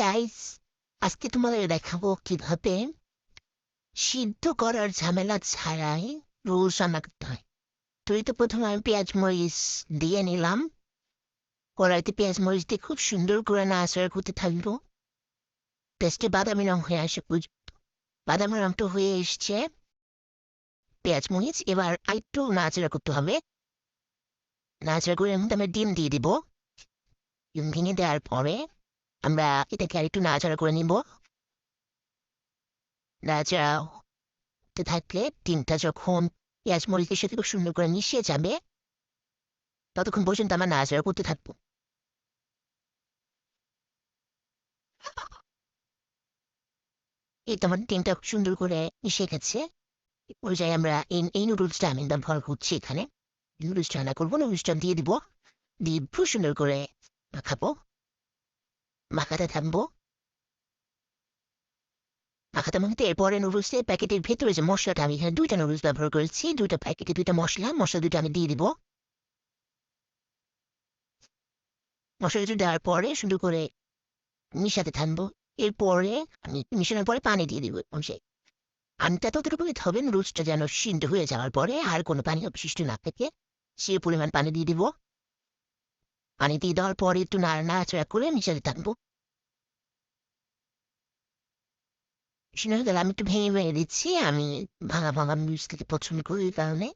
Guys, আজকে তোমাদের দেখাবো কিভাবে সিদ্ধ করার ঝামেলা ছাড়াই রোজ রান্না করতে হয়। তো প্রথমে আমি পেঁয়াজ মরিচ দিয়ে নিলাম। কড়াইতে পেঁয়াজ মরিচ দিয়ে খুব সুন্দর করে নাড়াচাড়া করতে থাকবো। পেঁয়াজটা বাদামি রং হয়ে আসে পর্যন্ত। বাদামি রংটা হয়ে এসছে পেঁয়াজ মরিচ, এবার আরেকটু নাড়াচাড়া করতে হবে। নাড়াচাড়া করে এর মধ্যে আমরা ডিম দিয়ে দিব। ডিম ভেঙে দেওয়ার পরে আমরা এটাকে আরেকটু নাড়াচাড়া করে নিব। নাড়াচাড়া হতে থাকলে ডিমটা যখন পেঁয়াজ মরিচের সাথে খুব সুন্দর করে মিশিয়ে যাবে, ততক্ষণ পর্যন্ত আমরা নাড়াচাড়া করতে থাকবো। এই তো আমার ডিমটা খুব সুন্দর করে মিশে গেছে। এই পর্যায়ে আমরা এই নুডলসটা আমি ব্যবহার করছি এখানে। নুডলসটা রান্না করবো, নুডলসটা দিয়ে দিব। দিয়ে খুব সুন্দর করে মাখাবো। মাখাতে থাকবো। মাখাতে মাখাতে এরপরে নুডলসের প্যাকেটের ভেতরে যে মশলাটা, আমি এখানে 2টা নুডলস ব্যবহার করেছি। 2টা প্যাকেটে 2টা মশলা দুটো আমি দিয়ে দিব। মশলা দুটো দেওয়ার পরে সুন্দর করে মিশাতে থাকবো। এরপরে আমি মিশানোর পরে পানি দিয়ে দিব। পানিটা ততটুকু দিতে হবে নুডলসটা যেন সিদ্ধ হয়ে যাওয়ার পরে আর কোনো পানি অবশিষ্ট না থাকে, সে পরিমাণ পানি দিয়ে দিব। পানি দিয়ে দেওয়ার পরে একটু নাড়াচাড়া করে মিশাতে থাকবো। সিদ্ধ হয়ে গেলে আমি একটু ভেঙে ভেঙে দিচ্ছি। আমি ভাঙা ভাঙা নুডলস খেতে পছন্দ করি, এই কারণে।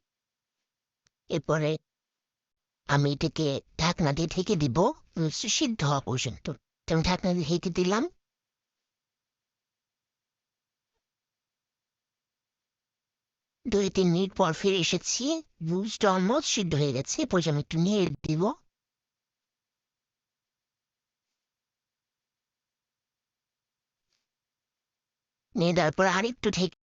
এরপরে আমি এটাকে ঢাকনা দিয়ে ঢেকে দিব নুডলসটা সিদ্ধ হওয়া পর্যন্ত। তো আমি ঢাকনা দিয়ে ঢেকে দিলাম। 2-3 মিনিট পর ফিরে এসেছি। নুডলসটা অলমোস্ট সিদ্ধ হয়ে গেছে। এরপর আমি একটু নেড়ে দিব। নেড়ে দেওয়ার পর আরেকটু ঢেকে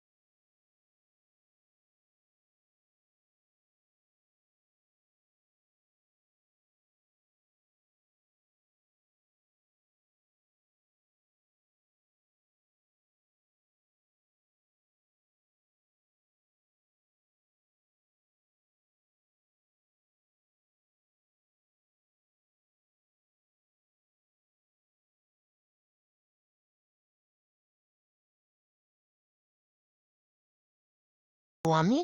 আমি